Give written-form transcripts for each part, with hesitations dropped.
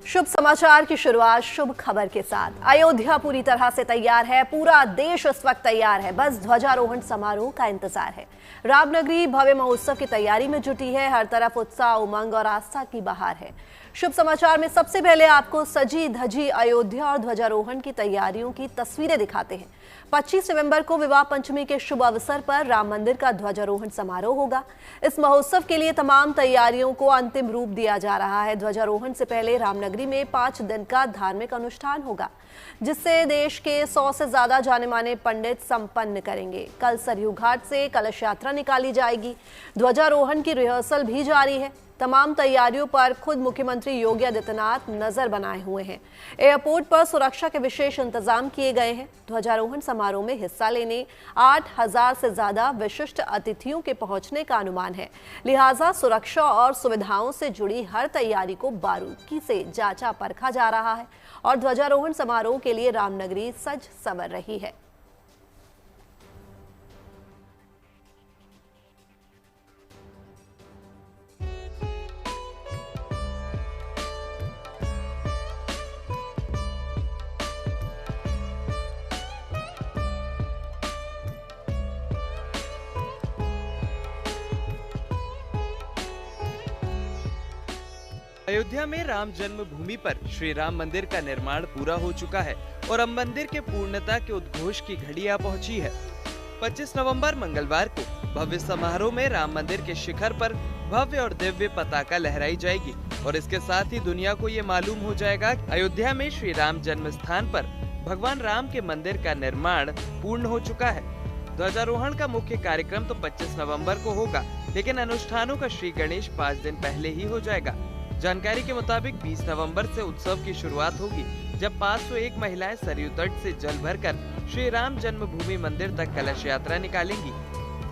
शुभ समाचार की शुरुआत शुभ खबर के साथ। अयोध्या पूरी तरह से तैयार है, पूरा देश इस वक्त तैयार है, बस ध्वजारोहण समारोह का इंतजार है। रामनगरी भव्य महोत्सव की तैयारी में जुटी है, हर तरफ उत्साह, उमंग और आस्था की बहार है। शुभ समाचार में सबसे पहले आपको सजी धजी अयोध्या और ध्वजारोहण की तैयारियों की तस्वीरें दिखाते हैं। 25 नवंबर को विवाह पंचमी के शुभ अवसर पर राम मंदिर का ध्वजारोहण समारोह होगा। इस महोत्सव के लिए तमाम तैयारियों को अंतिम रूप दिया जा रहा है। ध्वजारोहण से पहले रामनगरी में 5 दिन का धार्मिक अनुष्ठान होगा, जिससे देश के 100 से ज्यादा जाने माने पंडित संपन्न करेंगे। कल सरयू घाट से कलश यात्रा निकाली जाएगी। ध्वजारोहण की रिहर्सल भी जारी है। तमाम तैयारियों पर खुद मुख्यमंत्री योगी आदित्यनाथ नजर बनाए हुए हैं। एयरपोर्ट पर सुरक्षा के विशेष इंतजाम किए गए हैं। ध्वजारोहण समारोह में हिस्सा लेने 8000 से ज्यादा विशिष्ट अतिथियों के पहुंचने का अनुमान है। लिहाजा सुरक्षा और सुविधाओं से जुड़ी हर तैयारी को बारीकी से जांचा परखा जा रहा है और ध्वजारोहण समारोह के लिए रामनगरी सज संवर रही है। अयोध्या में राम जन्मभूमि पर श्री राम मंदिर का निर्माण पूरा हो चुका है और अब मंदिर के पूर्णता के उद्घोष की घड़ी आ पहुंची है। 25 नवंबर मंगलवार को भव्य समारोह में राम मंदिर के शिखर पर भव्य और दिव्य पताका लहराई जाएगी और इसके साथ ही दुनिया को ये मालूम हो जाएगा कि अयोध्या में श्री राम जन्म स्थान पर भगवान राम के मंदिर का निर्माण पूर्ण हो चुका है। ध्वजारोहण का मुख्य कार्यक्रम तो 25 नवंबर को होगा, लेकिन अनुष्ठानों का श्री गणेश 5 दिन पहले ही हो जाएगा। जानकारी के मुताबिक 20 नवंबर से उत्सव की शुरुआत होगी, जब 501 महिलाएं सरयू तट से जल भरकर श्री राम जन्मभूमि मंदिर तक कलश यात्रा निकालेंगी।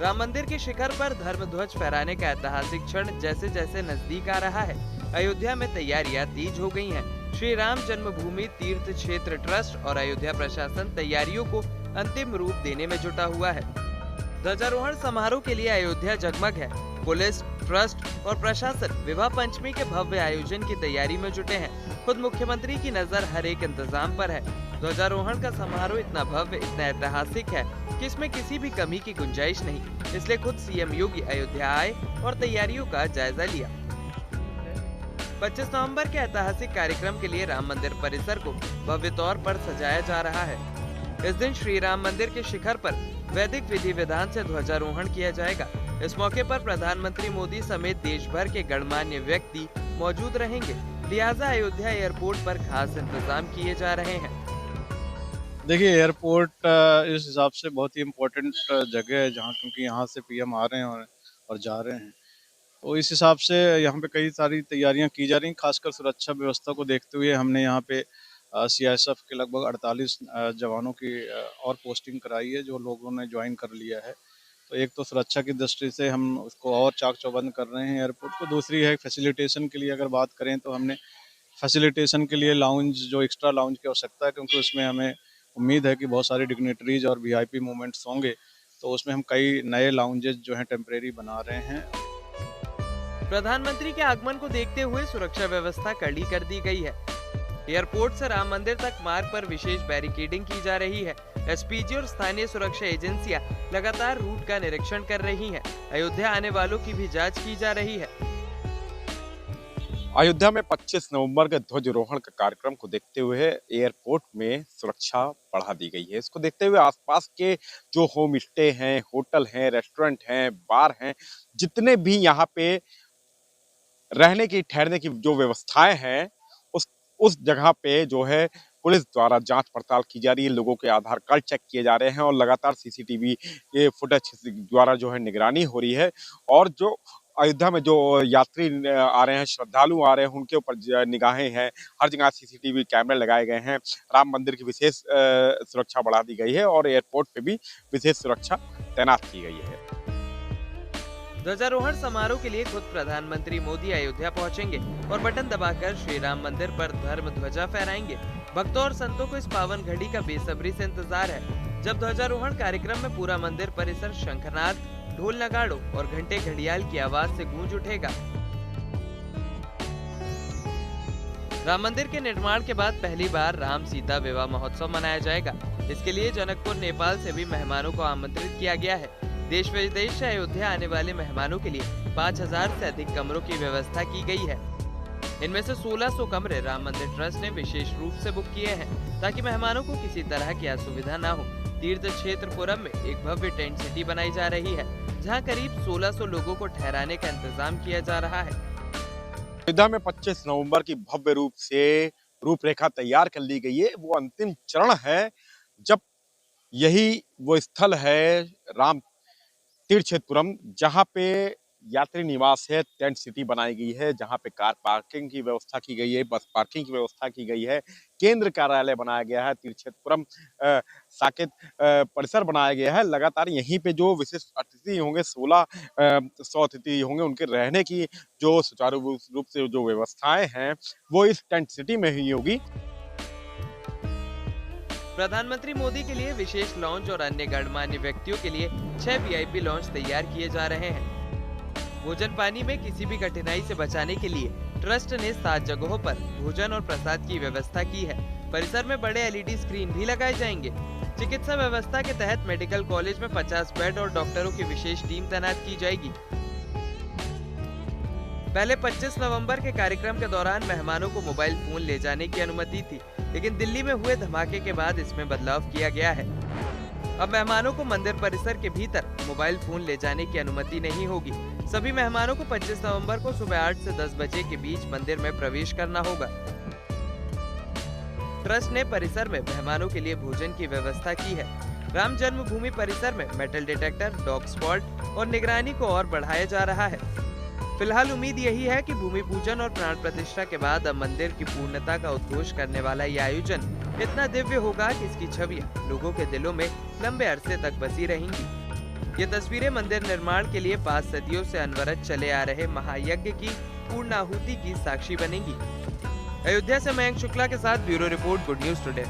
राम मंदिर के शिखर पर धर्म ध्वज फहराने का ऐतिहासिक क्षण जैसे जैसे नजदीक आ रहा है। अयोध्या में तैयारियां तेज हो गई हैं। श्री राम जन्मभूमि तीर्थ क्षेत्र ट्रस्ट और अयोध्या प्रशासन तैयारियों को अंतिम रूप देने में जुटा हुआ है। ध्वजारोहण समारोह के लिए अयोध्या जगमग है। पुलिस, ट्रस्ट और प्रशासन विवाह पंचमी के भव्य आयोजन की तैयारी में जुटे हैं। खुद मुख्यमंत्री की नजर हर एक इंतजाम पर है। ध्वजारोहण का समारोह इतना भव्य, इतना ऐतिहासिक है कि इसमें किसी भी कमी की गुंजाइश नहीं। इसलिए खुद सीएम योगी अयोध्या आए और तैयारियों का जायजा लिया। 25 नवंबर के ऐतिहासिक कार्यक्रम के लिए राम मंदिर परिसर को भव्य तौर पर सजाया जा रहा है। इस दिन श्री राम मंदिर के शिखर पर वैदिक विधि विधान से ध्वजारोहण किया जाएगा। इस मौके पर प्रधानमंत्री मोदी समेत देश भर के गणमान्य व्यक्ति मौजूद रहेंगे। लिहाजा अयोध्या एयरपोर्ट पर खास इंतजाम किए जा रहे हैं। देखिए, एयरपोर्ट इस हिसाब से बहुत ही इम्पोर्टेंट जगह है, जहाँ क्योंकि यहाँ से पीएम आ रहे हैं और जा रहे हैं, तो इस हिसाब से यहाँ पे कई सारी तैयारियां की जा रही हैं। खासकर सुरक्षा व्यवस्था को देखते हुए हमने यहाँ पे सीआईएसएफ के लगभग 48 जवानों की और पोस्टिंग कराई है, जो लोगों ने ज्वाइन कर लिया है। तो एक तो सुरक्षा की दृष्टि से हम उसको और चाक चौबंद कर रहे हैं एयरपोर्ट को। दूसरी है फैसिलिटेशन के लिए, अगर बात करें तो हमने फैसिलिटेशन के लिए लाउंज, जो एक्स्ट्रा लाउंज की आवश्यकता है, क्योंकि उसमें हमें उम्मीद है कि बहुत सारे डिग्नेटरीज और वीआईपी मूवमेंट्स होंगे, तो उसमें हम कई नए लाउंजेस जो हैं टेम्परेरी बना रहे हैं। प्रधानमंत्री के आगमन को देखते हुए सुरक्षा व्यवस्था कड़ी कर दी गई है। एयरपोर्ट से राम मंदिर तक मार्ग पर विशेष बैरिकेडिंग की जा रही है। एसपीजी और स्थानीय सुरक्षा एजेंसियां लगातार रूट का निरीक्षण कर रही हैं। अयोध्या आने वालों की भी जांच की जा रही है। अयोध्या में 25 नवंबर के ध्वजारोहण के कार्यक्रम को देखते हुए एयरपोर्ट में सुरक्षा बढ़ा दी गई है। इसको देखते हुए आसपास के जो होम स्टे हैं, होटल हैं, रेस्टोरेंट हैं, बार हैं, जितने भी यहाँ पे रहने की, ठहरने की जो व्यवस्थाएं हैं, उस जगह पे जो है पुलिस द्वारा जांच पड़ताल की जा रही है। लोगों के आधार कार्ड चेक किए जा रहे हैं और लगातार सीसीटीवी के फुटेज द्वारा जो है निगरानी हो रही है। और जो अयोध्या में जो यात्री आ रहे हैं, श्रद्धालु आ रहे हैं, उनके ऊपर निगाहें हैं। हर जगह सीसीटीवी कैमरे लगाए गए हैं। राम मंदिर की विशेष सुरक्षा बढ़ा दी गई है और एयरपोर्ट पे भी विशेष सुरक्षा तैनात की गई है। ध्वजारोहण समारोह के लिए खुद प्रधानमंत्री मोदी अयोध्या पहुंचेंगे और बटन दबाकर श्री राम मंदिर पर धर्म ध्वजा फहराएंगे। भक्तों और संतों को इस पावन घड़ी का बेसब्री से इंतजार है, जब ध्वजारोहण कार्यक्रम में पूरा मंदिर परिसर शंखनाद, ढोल नगाड़ों और घंटे घड़ियाल की आवाज से गूंज उठेगा। राम मंदिर के निर्माण के बाद पहली बार राम सीता विवाह महोत्सव मनाया जाएगा। इसके लिए जनकपुर नेपाल से भी मेहमानों को आमंत्रित किया गया है। देश विदेश से अयोध्या आने वाले मेहमानों के लिए 5000 से अधिक कमरों की व्यवस्था की गई है। इनमें से 1600 कमरे राम मंदिर ट्रस्ट ने विशेष रूप से बुक किए हैं ताकि मेहमानों को किसी तरह की असुविधा न हो। तीर्थ क्षेत्र पुरम में एक भव्य टेंट सिटी बनाई जा रही है, जहां करीब 1600 लोगों को ठहराने का इंतजाम किया जा रहा है। अयोध्या में 25 नवंबर की भव्य रूप से रूपरेखा तैयार कर ली गई है। वो अंतिम चरण है जब यही वो स्थल है राम तीर्थपुरम, जहाँ पे यात्री निवास है, टेंट सिटी बनाई गई है, जहाँ पे कार पार्किंग की व्यवस्था की गई है, बस पार्किंग की व्यवस्था की गई है, केंद्र कार्यालय बनाया गया है, तीर्थपुरम साकेत परिसर बनाया गया है। लगातार यहीं पे जो विशिष्ट अतिथि होंगे, 1600 अतिथि होंगे, उनके रहने की जो सुचारू रूप से जो व्यवस्थाएं हैं वो इस टेंट सिटी में ही होगी। प्रधानमंत्री मोदी के लिए विशेष लॉन्च और अन्य गणमान्य व्यक्तियों के लिए 6 VIP लॉन्च तैयार किए जा रहे हैं। भोजन पानी में किसी भी कठिनाई से बचाने के लिए ट्रस्ट ने 7 जगहों पर भोजन और प्रसाद की व्यवस्था की है। परिसर में बड़े LED स्क्रीन भी लगाए जाएंगे। चिकित्सा व्यवस्था के तहत मेडिकल कॉलेज में 50 बेड और डॉक्टरों की विशेष टीम तैनात की जाएगी। पहले 25 नवंबर के कार्यक्रम के दौरान मेहमानों को मोबाइल फोन ले जाने की अनुमति थी, लेकिन दिल्ली में हुए धमाके के बाद इसमें बदलाव किया गया है। अब मेहमानों को मंदिर परिसर के भीतर मोबाइल फोन ले जाने की अनुमति नहीं होगी। सभी मेहमानों को 25 नवंबर को सुबह 8 से 10 बजे के बीच मंदिर में प्रवेश करना होगा। ट्रस्ट ने परिसर में मेहमानों के लिए भोजन की व्यवस्था की है। राम जन्मभूमि परिसर में मेटल डिटेक्टर, डॉग स्पॉट और निगरानी को और बढ़ाया जा रहा है। फिलहाल उम्मीद यही है कि भूमि पूजन और प्राण प्रतिष्ठा के बाद अब मंदिर की पूर्णता का उद्घोष करने वाला ये आयोजन इतना दिव्य होगा कि इसकी छवियां लोगों के दिलों में लंबे अरसे तक बसी रहेंगी। ये तस्वीरें मंदिर निर्माण के लिए 5 सदियों से अनवरत चले आ रहे महायज्ञ की पूर्णाहुति की साक्षी बनेंगी। अयोध्या से मयंक शुक्ला के साथ bureau report, good News today.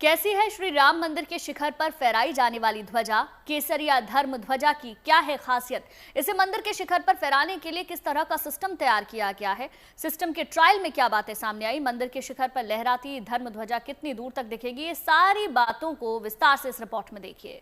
कैसी है श्री राम मंदिर के शिखर पर फहराई जाने वाली ध्वजा? केसरिया धर्म ध्वजा की क्या है खासियत? इसे मंदिर के शिखर पर फहराने के लिए किस तरह का सिस्टम तैयार किया गया है? सिस्टम के ट्रायल में क्या बातें सामने आई? मंदिर के शिखर पर लहराती धर्म ध्वजा कितनी दूर तक दिखेगी? ये सारी बातों को विस्तार से इस रिपोर्ट में देखिए।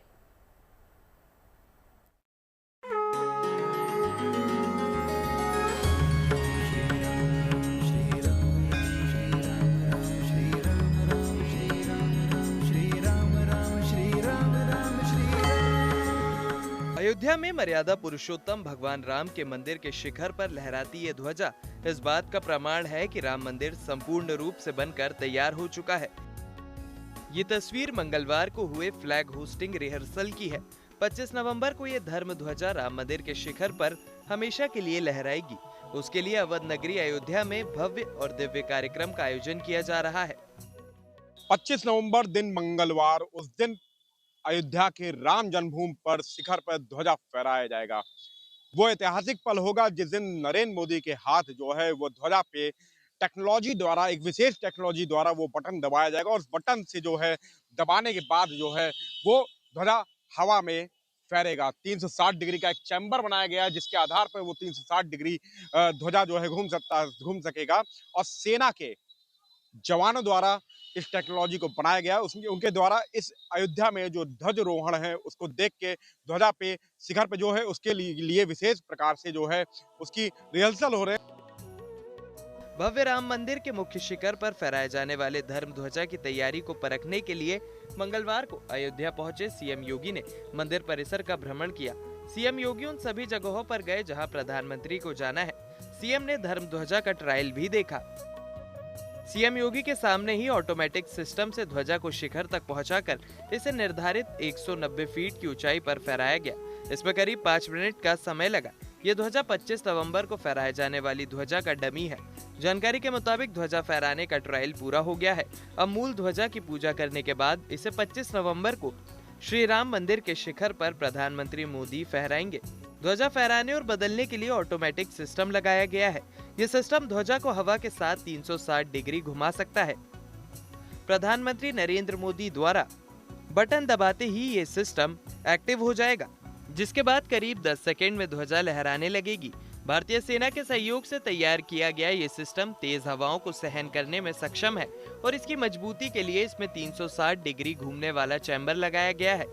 अयोध्या में मर्यादा पुरुषोत्तम भगवान राम के मंदिर के शिखर पर लहराती ये ध्वजा इस बात का प्रमाण है कि राम मंदिर संपूर्ण रूप से बनकर तैयार हो चुका है। ये तस्वीर मंगलवार को हुए फ्लैग होस्टिंग रिहर्सल की है। 25 नवंबर को ये धर्म ध्वजा राम मंदिर के शिखर पर हमेशा के लिए लहराएगी। उसके लिए अवध नगरी अयोध्या में भव्य और दिव्य कार्यक्रम का आयोजन किया जा रहा है। 25 नवंबर दिन मंगलवार, उस दिन अयोध्या के राम जन्मभूमि पर शिखर पर ध्वजा फहराया जाएगा। वो ऐतिहासिक पल होगा जिस दिन नरेंद्र मोदी के हाथ जो है वो ध्वजा पे टेक्नोलॉजी द्वारा, एक विशेष टेक्नोलॉजी द्वारा वो बटन दबाया जाएगा और उस बटन से जो है दबाने के बाद जो है वो ध्वजा हवा में फहरेगा। 360 डिग्री का एक चैम्बर बनाया गया है जिसके आधार पर वो 360 डिग्री ध्वजा जो है घूम सकेगा और सेना के जवानों द्वारा इस टेक्नोलॉजी को बनाया गया। उनके द्वारा इस अयोध्या में जो ध्वजारोहण है उसको देख के ध्वजा पे शिखर पे जो है उसके लिए विशेष प्रकार से जो है उसकी रिहर्सल हो रहे हैं। भव्य राम मंदिर के मुख्य शिखर पर फहराए जाने वाले धर्म ध्वजा की तैयारी को परखने के लिए मंगलवार को अयोध्या पहुंचे सीएम योगी ने मंदिर परिसर का भ्रमण किया। सीएम योगी उन सभी जगहों पर गए जहां प्रधानमंत्री को जाना है। सीएम ने धर्म ध्वजा का ट्रायल भी देखा। सीएम योगी के सामने ही ऑटोमेटिक सिस्टम से ध्वजा को शिखर तक पहुंचाकर इसे निर्धारित 190 फीट की ऊंचाई पर फहराया गया। इसमें करीब 5 मिनट का समय लगा। ये ध्वजा 25 नवंबर को फहराए जाने वाली ध्वजा का डमी है। जानकारी के मुताबिक ध्वजा फहराने का ट्रायल पूरा हो गया है। अब मूल ध्वजा की पूजा करने के बाद इसे 25 नवंबर को श्री राम मंदिर के शिखर पर प्रधानमंत्री मोदी फहराएंगे। ध्वजा फहराने और बदलने के लिए ऑटोमेटिक सिस्टम लगाया गया है। ये सिस्टम ध्वजा को हवा के साथ 360 डिग्री घुमा सकता है। प्रधानमंत्री नरेंद्र मोदी द्वारा बटन दबाते ही ये सिस्टम एक्टिव हो जाएगा। जिसके बाद करीब 10 सेकंड में ध्वजा लहराने लगेगी। भारतीय सेना के सहयोग से तैयार किया गया ये सिस्टम तेज हवाओं को सहन करने में सक्षम है और इसकी मजबूती के लिए इसमें 360 डिग्री घूमने वाला चैम्बर लगाया गया है।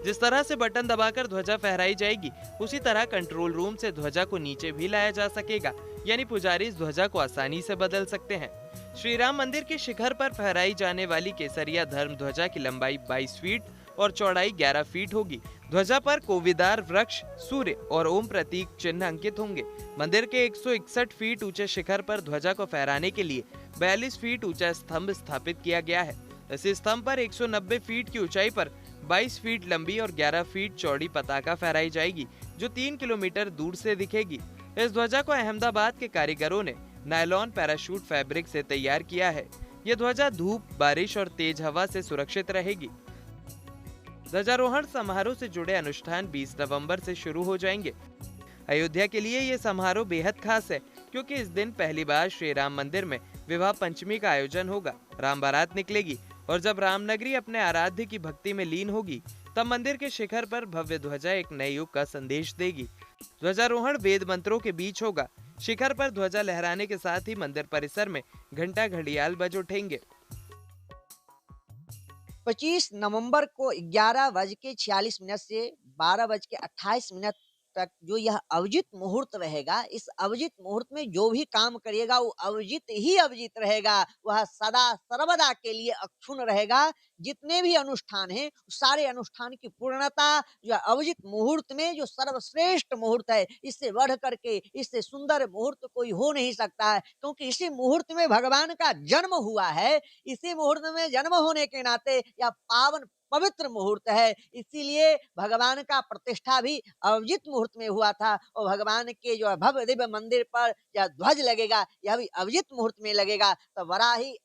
जिस तरह से बटन दबाकर ध्वजा फहराई जाएगी, उसी तरह कंट्रोल रूम से ध्वजा को नीचे भी लाया जा सकेगा, यानी पुजारी इस ध्वजा को आसानी से बदल सकते हैं। श्री राम मंदिर के शिखर पर फहराई जाने वाली केसरिया धर्म ध्वजा की लंबाई 22 फीट और चौड़ाई 11 फीट होगी। ध्वजा पर कोविदार वृक्ष, सूर्य और ओम प्रतीक चिन्ह अंकित होंगे। मंदिर के 161 फीट ऊंचे शिखर पर ध्वजा को फहराने के लिए 42 फीट ऊंचा स्तंभ स्थापित किया गया है। इस स्तंभ पर 190 फीट की ऊंचाई पर 22 फीट लंबी और 11 फीट चौड़ी पताका फहराई जाएगी, जो 3 किलोमीटर दूर से दिखेगी। इस ध्वजा को अहमदाबाद के कारीगरों ने नायलॉन पैराशूट फैब्रिक से तैयार किया है। यह ध्वजा धूप, बारिश और तेज हवा से सुरक्षित रहेगी। ध्वजारोहण समारोह से जुड़े अनुष्ठान 20 नवंबर से शुरू हो जाएंगे। अयोध्या के लिए ये समारोह बेहद खास है, क्योंकि इस दिन पहली बार श्री राम मंदिर में विवाह पंचमी का आयोजन होगा। राम बारात निकलेगी और जब रामनगरी अपने आराध्य की भक्ति में लीन होगी, तब मंदिर के शिखर पर भव्य ध्वजा एक नए युग का संदेश देगी। ध्वजारोहण वेद मंत्रों के बीच होगा। शिखर पर ध्वजा लहराने के साथ ही मंदिर परिसर में घंटा घड़ियाल बज उठेंगे। 25 नवंबर को 11:46 से 12:28 तक जो यह अविजित मुहूर्त रहेगा, इस अविजित मुहूर्त में जो भी काम करिएगा वो अविजित ही अविजित रहेगा। वह सदा सर्वदा के लिए अक्षुण्ण रहेगा। जितने भी अनुष्ठान हैं, सारे अनुष्ठान की पूर्णता जो अविजित मुहूर्त में, जो सर्वश्रेष्ठ मुहूर्त है, इससे बढ़ करके, इससे सुंदर मुहूर्त कोई हो नहीं सकता है, क्योंकि इसी मुहूर्त में भगवान का जन्म हुआ है। इसी मुहूर्त में जन्म होने के नाते यह पावन पवित्र मुहूर्त है। इसीलिए भगवान का प्रतिष्ठा भी अविजित मुहूर्त में हुआ था और भगवान के जो भव्य दिव्य मंदिर पर यह ध्वज लगेगा, यह भी अविजित मुहूर्त में लगेगा। तो बड़ा ही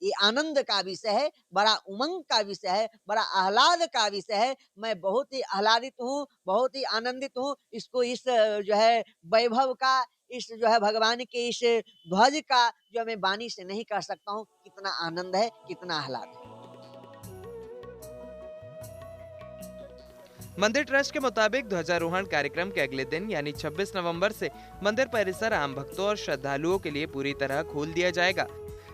ये आनंद का विषय है, बड़ा उमंग का विषय है, बड़ा आह्लाद का विषय है। मैं बहुत ही आह्लादित हूँ, बहुत ही आनंदित हूँ। इसको इस जो है वैभव का, इस जो है भगवान के इस ध्वज का जो मैं वाणी से नहीं कर सकता हूँ, कितना आनंद है, कितना आह्लाद है। मंदिर ट्रस्ट के मुताबिक ध्वजारोहण कार्यक्रम के अगले दिन यानी 26 नवंबर से मंदिर परिसर आम भक्तों और श्रद्धालुओं के लिए पूरी तरह खोल दिया जाएगा।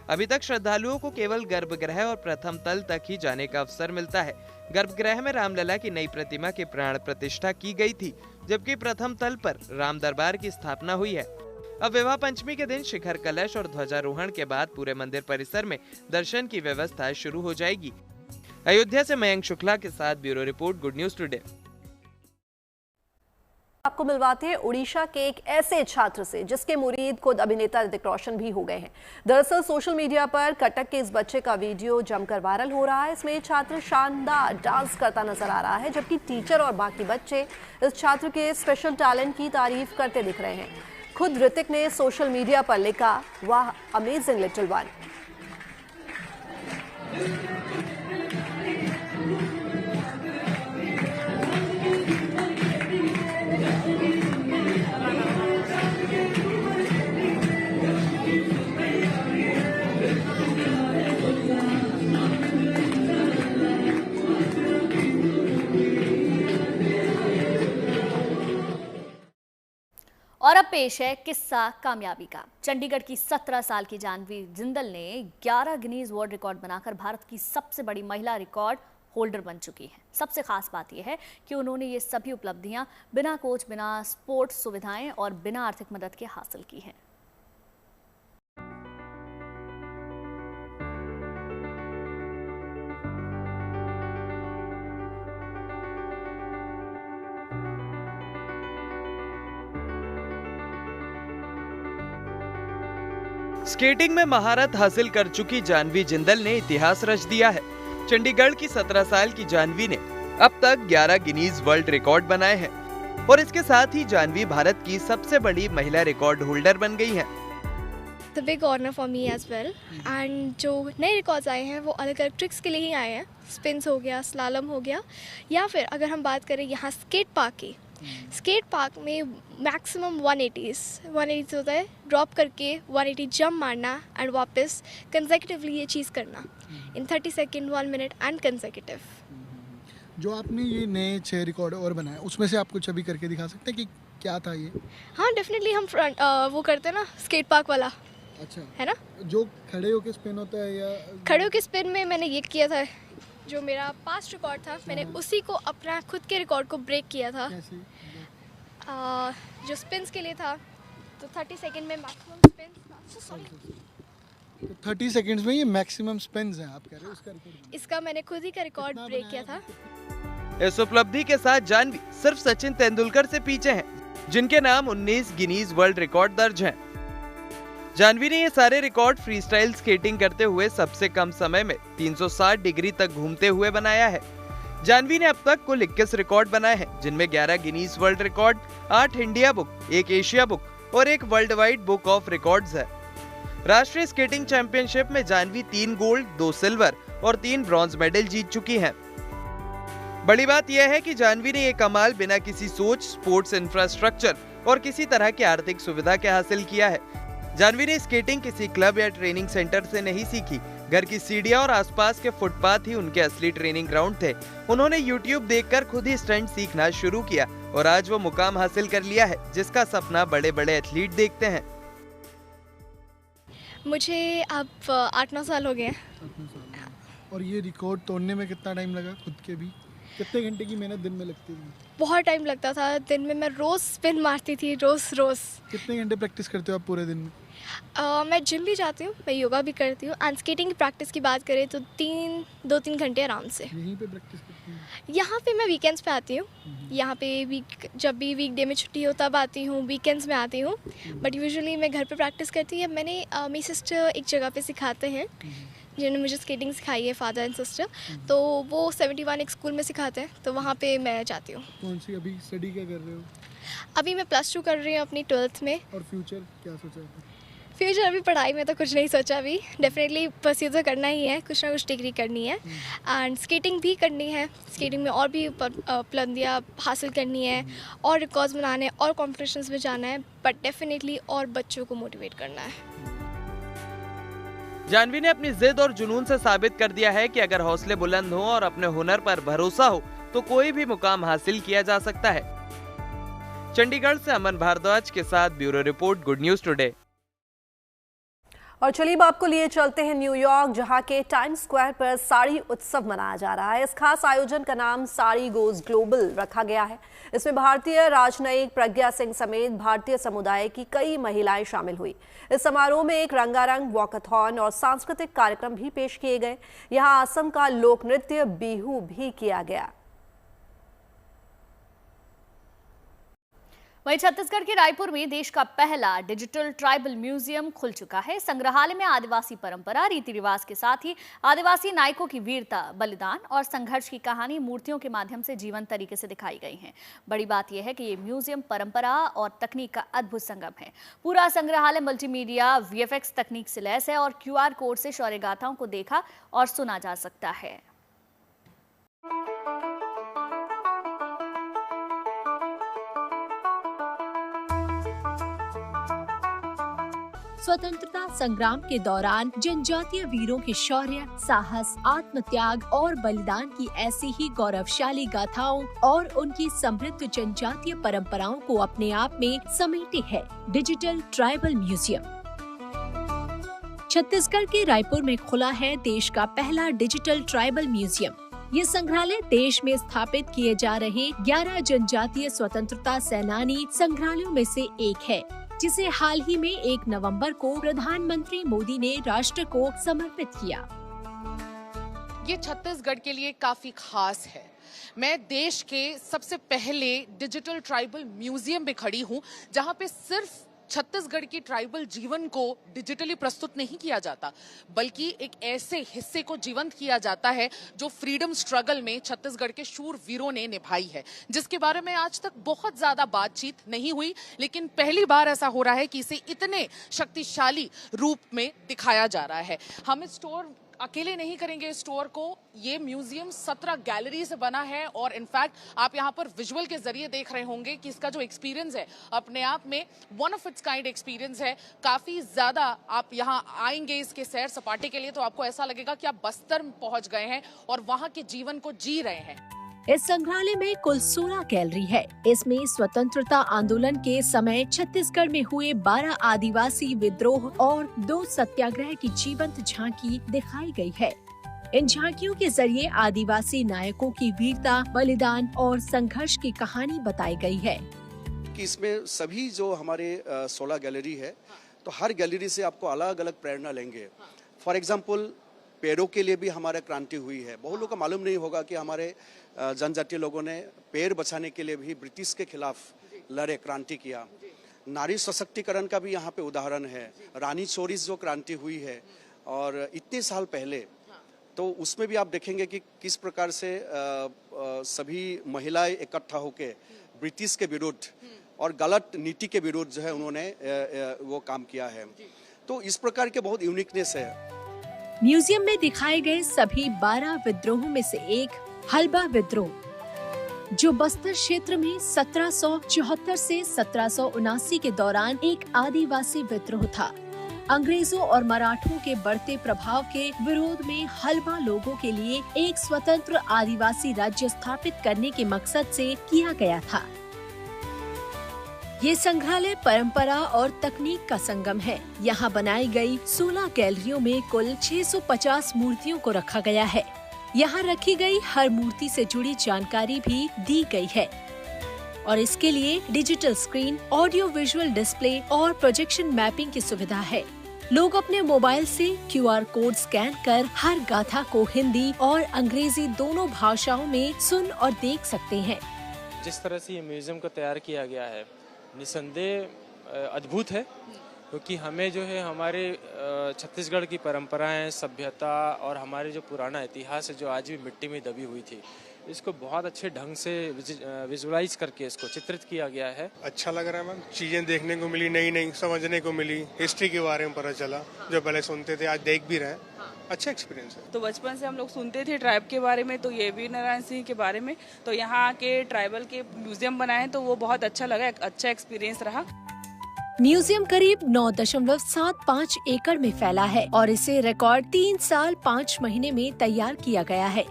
अभी तक श्रद्धालुओं को केवल गर्भगृह और प्रथम तल तक ही जाने का अवसर मिलता है। गर्भगृह में रामलला की नई प्रतिमा की प्राण प्रतिष्ठा की गई थी, जबकि प्रथम तल पर राम दरबार की स्थापना हुई है। अब विवाह पंचमी के दिन शिखर कलश और ध्वजारोहण के बाद पूरे मंदिर परिसर में दर्शन की व्यवस्था शुरू हो जाएगी। अयोध्या से मयंक शुक्ला के साथ bureau report, good News today. आपको मिलवाते हैं उड़ीसा के एक ऐसे छात्र से जिसके मुरीद खुद अभिनेता ऋतिक रोशन भी हो गए हैं। दरअसल सोशल मीडिया पर कटक के इस बच्चे का वीडियो जमकर वायरल हो रहा है। इसमें ये छात्र शानदार डांस करता नजर आ रहा है, जबकि टीचर और बाकी बच्चे इस छात्र के स्पेशल टैलेंट की तारीफ करते दिख रहे हैं। खुद ऋतिक ने सोशल मीडिया पर लिखा, वाह अमेजिंग लिटिल वन। और अब पेश है किस्सा कामयाबी का। चंडीगढ़ की 17 साल की जानवी जिंदल ने 11 गिनीज वर्ल्ड रिकॉर्ड बनाकर भारत की सबसे बड़ी महिला रिकॉर्ड होल्डर बन चुकी हैं। सबसे खास बात यह है कि उन्होंने ये सभी उपलब्धियां बिना कोच, बिना स्पोर्ट्स सुविधाएं और बिना आर्थिक मदद के हासिल की हैं। स्केटिंग में महारत हासिल कर चुकी जानवी जिंदल ने इतिहास रच दिया है। चंडीगढ़ की 17 साल की जानवी ने अब तक 11 गिनीज वर्ल्ड रिकॉर्ड बनाए हैं और इसके साथ ही जानवी भारत की सबसे बड़ी महिला रिकॉर्ड होल्डर बन गई हैं। The big honor for me as well. And जो नए रिकॉर्ड्स आए हैं वो अलग अलग ट्रिक्स के लिए ही आए हैं। स्पिन्स हो गया, स्लालम हो गया, या फिर अगर हम बात करें यहाँ स्केट पार्क की, स्केट पार्क में मैक्सिमम 180 होता है, ड्रॉप करके 180 जंप मारना एंड वापस कंसेक्यूटिवली ये चीज़ करना इन 30 सेकेंड, 1 मिनट एंड कंसेक्यूटिव। जो आपने ये नए 6 रिकॉर्ड और बनाए, उसमें से आप कुछ अभी करके दिखा सकते हैं कि क्या था ये? हाँ डेफिनेटली हम फ्रंट वो करते हैं ना स्केट पार्क वाला, अच्छा है ना? जो खड़े होके स्पिन होता है या खड़े होके स्पिन में मैंने ये किया था, जो मेरा पास्ट रिकॉर्ड था मैंने उसी को अपना खुद के रिकॉर्ड को ब्रेक किया था। कैसे? जो स्पिन्स के लिए था तो 30 सेकंड में मैक्सिमम स्पिन, तो 30 सेकंड्स में ये मैक्सिमम स्पिन्स हैं आप कह रहे हो, उसका रिकॉर्ड? इसका मैंने खुद ही का रिकॉर्ड ब्रेक किया था। इस उपलब्धि के साथ जाह्नवी सिर्फ सचिन तेंदुलकर से पीछे हैं, जिनके नाम 19 गिनीज वर्ल्ड रिकॉर्ड दर्ज हैं। जाह्नवी ने ये सारे रिकॉर्ड फ्री स्टाइल स्केटिंग करते हुए सबसे कम समय में 360 डिग्री तक घूमते हुए बनाया है। जाह्नवी ने अब तक कुल 21 रिकॉर्ड बनाए हैं, जिनमें 11 Guinness world record, 8 India book, 1 Asia book और 1 world wide book of records है। राष्ट्रीय स्केटिंग चैंपियनशिप में जाह्नवी 3 गोल्ड, 2 सिल्वर और 3 ब्रॉन्ज मेडल जीत चुकी हैं। बड़ी बात यह है कि जाह्नवी ने ये कमाल बिना किसी सोच, स्पोर्ट्स इंफ्रास्ट्रक्चर और किसी तरह की आर्थिक सुविधा के हासिल किया है। जाह्नवी ने स्केटिंग किसी क्लब या ट्रेनिंग सेंटर से नहीं सीखी। घर की सीढ़ियां और आसपास के फुटपाथ ही उनके असली ट्रेनिंग ग्राउंड थे। उन्होंने YouTube देखकर खुद ही स्टंट सीखना शुरू किया और आज वो मुकाम हासिल कर लिया है, जिसका सपना बड़े बड़े एथलीट देखते हैं। मुझे अब 8-9 साल हो गए। और ये रिकॉर्ड तोड़ने में कितना टाइम लगा खुद के भी? कितने घंटे की मेहनत दिन में लगती थी? बहुत टाइम लगता था, दिन में मैं रोज़ स्पिन मारती थी, रोज़। कितने घंटे प्रैक्टिस करते हो आप पूरे दिन में? मैं जिम भी जाती हूँ, मैं योगा भी करती हूँ एंड स्केटिंग की प्रैक्टिस की बात करें तो 2-3 घंटे आराम से। यहीं पे प्रैक्टिस करती हूँ? यहाँ पे मैं वीकेंड्स पे आती हूँ, यहाँ पे जब भी वीकडे में छुट्टी हो तब आती हूँ, वीकेंड्स में आती हूँ, बट यूजुअली मैं घर पे प्रैक्टिस करती हूँ। मैंने मेरी सिस्टर एक जगह पे सिखाते हैं जिन्होंने मुझे स्केटिंग सिखाई है, फादर एंड सिस्टर, तो वो 71 एक स्कूल में सिखाते हैं, तो वहाँ पे मैं जाती हूँ। कौन सी अभी स्टडी क्या कर रहे हो? अभी मैं +2 कर रही हूँ अपनी 12th में। और फ्यूचर क्या सोचा है? फ्यूचर अभी पढ़ाई में तो कुछ नहीं सोचा, अभी डेफिनेटली परस्यू तो करना ही है, कुछ ना कुछ डिग्री करनी है एंड स्केटिंग भी करनी है। स्केटिंग में और भी उपलब्धियाँ हासिल करनी है और रिकॉर्ड्स बनाने और कॉम्पिटिशन्स में जाना है, बट डेफिनेटली और बच्चों को मोटिवेट करना है। जाह्नवी ने अपनी जिद और जुनून से साबित कर दिया है कि अगर हौसले बुलंद हो और अपने हुनर पर भरोसा हो तो कोई भी मुकाम हासिल किया जा सकता है। चंडीगढ़ से अमन भारद्वाज के साथ bureau report, good News today. और चलिए अब आपको लिए चलते हैं न्यूयॉर्क, जहां के टाइम्स स्क्वायर पर साड़ी उत्सव मनाया जा रहा है। इस खास आयोजन का नाम साड़ी गोज ग्लोबल रखा गया है। इसमें भारतीय राजनयिक प्रज्ञा सिंह समेत भारतीय समुदाय की कई महिलाएं शामिल हुई। इस समारोह में एक रंगारंग वॉकथॉन और सांस्कृतिक कार्यक्रम भी पेश किए गए। यहां असम का लोक नृत्य बिहू भी किया गया। वहीं छत्तीसगढ़ के रायपुर में देश का पहला डिजिटल ट्राइबल म्यूजियम खुल चुका है। संग्रहालय में आदिवासी परंपरा, रीति रिवाज के साथ ही आदिवासी नायकों की वीरता, बलिदान और संघर्ष की कहानी मूर्तियों के माध्यम से जीवंत तरीके से दिखाई गई है। बड़ी बात यह है कि ये म्यूजियम परंपरा और तकनीक का अद्भुत संगम है। पूरा संग्रहालय मल्टीमीडिया VFX तकनीक से लैस है और QR कोड से शौर्य गाथाओं को देखा और सुना जा सकता है। स्वतंत्रता संग्राम के दौरान जनजातीय वीरों के शौर्य, साहस, आत्मत्याग और बलिदान की ऐसी ही गौरवशाली गाथाओं और उनकी समृद्ध जनजातीय परंपराओं को अपने आप में समेटे है डिजिटल ट्राइबल म्यूजियम। छत्तीसगढ़ के रायपुर में खुला है देश का पहला डिजिटल ट्राइबल म्यूजियम। ये संग्रहालय देश में स्थापित किए जा रहे 11 जनजातीय स्वतंत्रता सेनानी संग्रहालयों में से एक है, जिसे हाल ही में 1 नवंबर को प्रधानमंत्री मोदी ने राष्ट्र को समर्पित किया। ये छत्तीसगढ़ के लिए काफी खास है। मैं देश के सबसे पहले डिजिटल ट्राइबल म्यूजियम में खड़ी हूँ, जहाँ पे सिर्फ छत्तीसगढ़ की ट्राइबल जीवन को डिजिटली प्रस्तुत नहीं किया जाता, बल्कि एक ऐसे हिस्से को जीवंत किया जाता है जो फ्रीडम स्ट्रगल में छत्तीसगढ़ के शूर वीरों ने निभाई है, जिसके बारे में आज तक बहुत ज्यादा बातचीत नहीं हुई, लेकिन पहली बार ऐसा हो रहा है कि इसे इतने शक्तिशाली रूप में दिखाया जा रहा है। हम इस स्टोर अकेले नहीं करेंगे इस स्टोर को। ये म्यूजियम 17 गैलरी से बना है और इनफैक्ट आप यहाँ पर विजुअल के जरिए देख रहे होंगे कि इसका जो एक्सपीरियंस है अपने आप में one of its kind experience है। काफी ज्यादा आप यहाँ आएंगे इसके सैर सपाटे के लिए तो आपको ऐसा लगेगा कि आप बस्तर में पहुंच गए हैं और वहाँ के जीवन को जी रहे हैं। इस संग्रहालय में कुल 16 गैलरी है। इसमें स्वतंत्रता आंदोलन के समय छत्तीसगढ़ में हुए 12 आदिवासी विद्रोह और 2 सत्याग्रह की जीवंत झांकी दिखाई गई है। इन झांकियों के जरिए आदिवासी नायकों की वीरता, बलिदान और संघर्ष की कहानी बताई गई है। कि इसमें सभी जो हमारे 16 गैलरी है, तो हर गैलरी से आपको अलग अलग प्रेरणा लेंगे। फॉर एग्जाम्पल पेड़ों के लिए भी हमारे क्रांति हुई है। बहुत लोगों को मालूम नहीं होगा कि हमारे जनजातीय लोगों ने पेड़ बचाने के लिए भी ब्रिटिश के खिलाफ लड़े, क्रांति किया। नारी सशक्तिकरण का भी यहाँ पे उदाहरण है। रानी चोरिस जो क्रांति हुई है और इतने साल पहले, तो उसमें भी आप देखेंगे कि किस प्रकार से सभी महिलाएं इकट्ठा होकर ब्रिटिश के विरुद्ध और गलत नीति के विरुद्ध जो है उन्होंने वो काम किया है। तो इस प्रकार के बहुत यूनिकनेस है। म्यूजियम में दिखाए गए सभी 12 विद्रोहों में से एक हल्बा विद्रोह, जो बस्तर क्षेत्र में 1774 से 1779 के दौरान एक आदिवासी विद्रोह था। अंग्रेजों और मराठों के बढ़ते प्रभाव के विरोध में हल्बा लोगों के लिए एक स्वतंत्र आदिवासी राज्य स्थापित करने के मकसद से किया गया था। ये संग्रहालय परंपरा और तकनीक का संगम है। यहाँ बनाई गई 16 गैलरियों में कुल 650 मूर्तियों को रखा गया है। यहाँ रखी गई हर मूर्ति से जुड़ी जानकारी भी दी गई है और इसके लिए digital screen, audio visual display और प्रोजेक्शन मैपिंग की सुविधा है। लोग अपने मोबाइल से QR कोड स्कैन कर हर गाथा को हिंदी और अंग्रेजी दोनों भाषाओं में सुन और देख सकते हैं। जिस तरह से ये म्यूजियम को तैयार किया गया है, निसंदेह अद्भुत है, क्योंकि हमें जो है हमारे छत्तीसगढ़ की परंपराएं, सभ्यता और हमारे जो पुराना इतिहास है जो आज भी मिट्टी में दबी हुई थी, इसको बहुत अच्छे ढंग से विजुअलाइज करके इसको चित्रित किया गया है। अच्छा लग रहा है मैम, चीजें देखने को मिली, नई नई समझने को मिली, हिस्ट्री के बारे में पता चला, जो पहले सुनते थे आज देख भी रहे हैं। अच्छा एक्सपीरियंस है। तो बचपन से हम लोग सुनते थे ट्राइब के बारे में, तो ये वीर नारायण सिंह के बारे में, तो यहाँ के ट्राइबल के म्यूजियम बनाए तो वो बहुत अच्छा लगा, एक अच्छा एक्सपीरियंस रहा। म्यूजियम करीब 9.75 एकड़ में फैला है और इसे रिकॉर्ड 3 साल 5 महीने में तैयार किया गया है।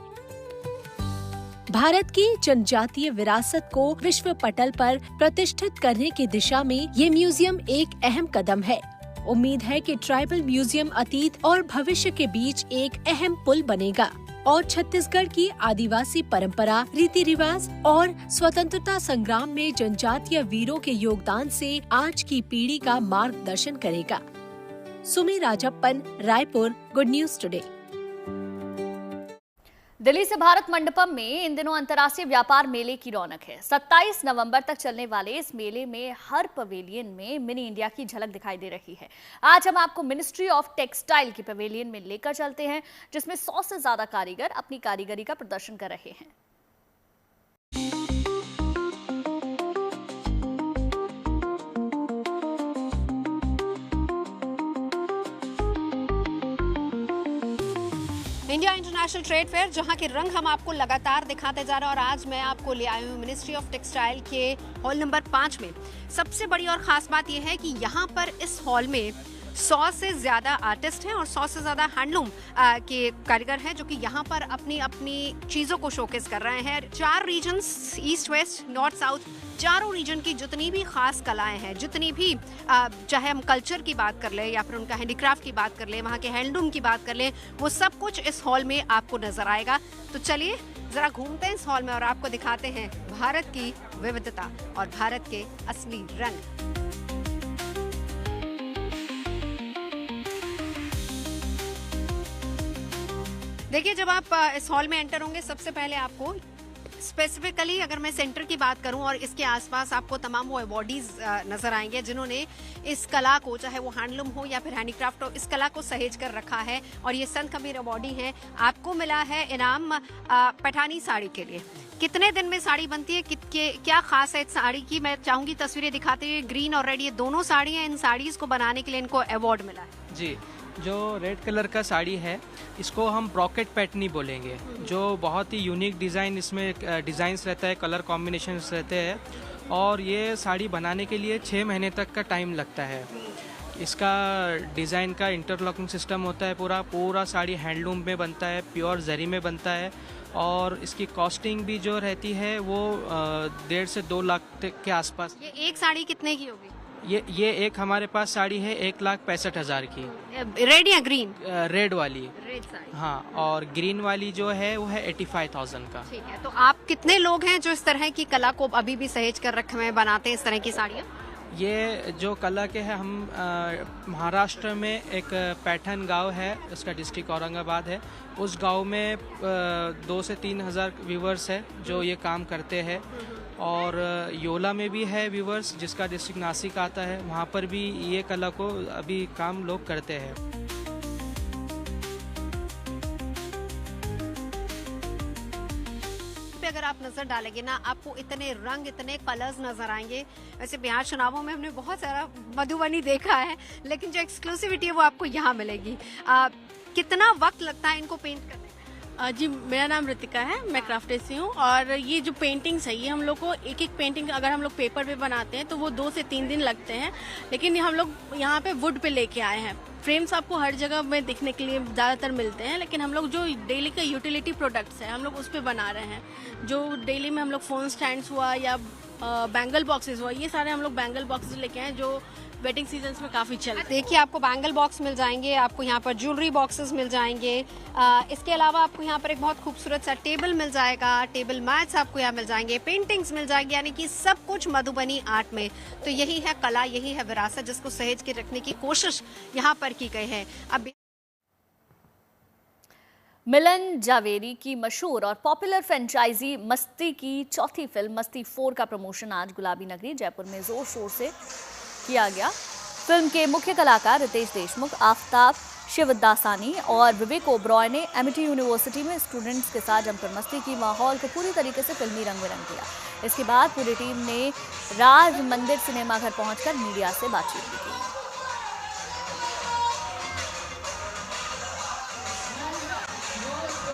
भारत की जनजातीय विरासत को विश्व पटल पर प्रतिष्ठित करने की दिशा में ये म्यूजियम एक अहम कदम है। उम्मीद है कि ट्राइबल म्यूजियम अतीत और भविष्य के बीच एक अहम पुल बनेगा और छत्तीसगढ़ की आदिवासी परंपरा, रीति रिवाज और स्वतंत्रता संग्राम में जनजातीय वीरों के योगदान से आज की पीढ़ी का मार्गदर्शन करेगा। Sumi Rajappan, Raipur, Good News Today. Delhi से भारत मंडपम में इन दिनों अंतर्राष्ट्रीय व्यापार मेले की रौनक है। 27 नवंबर तक चलने वाले इस मेले में हर पवेलियन में मिनी इंडिया की झलक दिखाई दे रही है। आज हम आपको मिनिस्ट्री ऑफ टेक्सटाइल के पवेलियन में लेकर चलते हैं, जिसमें 100 से ज्यादा कारीगर अपनी कारीगरी का प्रदर्शन कर रहे हैं। इंडिया इंटरनेशनल ट्रेड फेयर, जहां के रंग हम आपको लगातार दिखाते जा रहे हैं और आज मैं आपको ले आई हूँ मिनिस्ट्री ऑफ टेक्सटाइल के हॉल नंबर 5 में। सबसे बड़ी और ख़ास बात यह है कि यहाँ पर इस हॉल में 100 से ज़्यादा आर्टिस्ट हैं और 100 से ज़्यादा हैंडलूम के कारीगर हैं, जो कि यहाँ पर अपनी अपनी चीज़ों को शोकेस कर रहे हैं। 4 regions, east, west, north, south, चारों रीजन की जितनी भी खास कलाएं हैं, जितनी भी चाहे हम कल्चर की बात कर लें या फिर उनका हैंडीक्राफ्ट की बात कर लें, वहाँ के हैंडलूम की बात कर लें, वो सब कुछ इस हॉल में आपको नजर आएगा। तो चलिए जरा घूमते हैं इस हॉल में और आपको दिखाते हैं भारत की विविधता और भारत के असली रंग। देखिए, जब आप इस हॉल में एंटर होंगे, सबसे पहले आपको स्पेसिफिकली अगर मैं सेंटर की बात करूं और इसके आसपास आपको तमाम वो अवॉर्डीज नजर आएंगे जिन्होंने इस कला को, चाहे वो हैंडलूम हो या फिर हैंडीक्राफ्ट हो, इस कला को सहेज कर रखा है। और ये संत कबीर अवॉर्डी हैं। आपको मिला है इनाम पैठानी साड़ी के लिए। कितने दिन में साड़ी बनती है, क्या खास है इस साड़ी की, मैं चाहूंगी तस्वीरें दिखाते हुए। ग्रीन और रेड, ये दोनों साड़ी हैं। इन साड़ीज को बनाने के लिए इनको अवार्ड मिला है। जी, जो रेड कलर का साड़ी है इसको हम ब्रॉकेट पैटर्नी बोलेंगे, जो बहुत ही यूनिक डिज़ाइन, इसमें डिज़ाइंस रहता है, कलर कॉम्बिनेशंस रहते हैं और ये साड़ी बनाने के लिए 6 महीने तक का टाइम लगता है। इसका डिज़ाइन का इंटरलॉकिंग सिस्टम होता है, पूरा साड़ी हैंडलूम में बनता है, प्योर जरी में बनता है। और इसकी कॉस्टिंग भी जो रहती है वो 1.5 से 2 लाख के आसपास। ये एक साड़ी कितने की होगी? ये एक हमारे पास साड़ी है 1,65,000 की। रेड या ग्रीन? रेड वाली। रेड साड़ी। हाँ, और ग्रीन वाली जो है वो है 85,000 का। ठीक है, तो आप कितने लोग हैं जो इस तरह की कला को अभी भी सहेज कर रखे हुए बनाते हैं इस तरह की साड़ियाँ? ये जो कला के है, हम महाराष्ट्र में एक पैठन गांव है, उसका डिस्ट्रिक्ट औरंगाबाद है। उस गांव में 2 से 3 हज़ार व्यूवर्स है जो ये काम करते हैं। और योला में भी है व्यूवर्स, जिसका डिस्ट्रिक्ट नासिक आता है, वहाँ पर भी ये कला को अभी काम लोग करते हैं। अगर आप नजर डालेंगे ना, आपको इतने रंग, इतने कलर्स नजर आएंगे। वैसे बिहार चुनावों में हमने बहुत सारा मधुबनी देखा है, लेकिन जो एक्सक्लूसिविटी है वो आपको यहाँ मिलेगी। कितना वक्त लगता है इनको पेंट करने में? जी, मेरा नाम ऋतिका है, मैं क्राफ्टेड से हूँ। और ये जो पेंटिंग्स है, ये हम लोग को एक पेंटिंग अगर हम लोग पेपर पे बनाते हैं तो वो 2 से 3 दिन लगते हैं, लेकिन हम लोग यहाँ पे वुड पे लेके आए हैं। फ्रेम्स आपको हर जगह में दिखने के लिए ज़्यादातर मिलते हैं, लेकिन हम लोग जो डेली का यूटिलिटी प्रोडक्ट्स है हम लोग उस पर बना रहे हैं। जो डेली में हम लोग फ़ोन स्टैंड्स हुआ या बैंगल बॉक्सेस हुआ, ये सारे हम लोग बैंगल बॉक्सेस लेके आए जो वेडिंग सीजन्स में काफ़ी चल। देखिए, आपको बैंगल बॉक्स मिल जाएंगे, आपको यहाँ पर ज्वेलरी बॉक्सेस मिल जाएंगे। इसके अलावा आपको यहाँ पर एक बहुत खूबसूरत सा टेबल मिल जाएगा, टेबल मैट्स आपको यहाँ मिल जाएंगे, पेंटिंग्स मिल जाएंगे, यानी कि सब कुछ मधुबनी आर्ट में। तो यही है कला, यही है विरासत, जिसको सहेज के रखने की कोशिश यहाँ पर की गई है। अब मिलन जावेरी की मशहूर और पॉपुलर फ्रेंचाइजी मस्ती की चौथी फिल्म मस्ती 4 का प्रमोशन आज गुलाबी नगरी जयपुर में जोर शोर से किया गया। फिल्म के मुख्य कलाकार रितेश देशमुख, आफ्ताब शिवदासानी और विवेक ओबरॉय ने एमिटी यूनिवर्सिटी में स्टूडेंट्स के साथ जमकर मस्ती की, माहौल को पूरी तरीके से फिल्मी रंग में रंग दिया। इसके बाद पूरी टीम ने राज मंदिर सिनेमा घर पहुंचकर मीडिया से बातचीत भी की।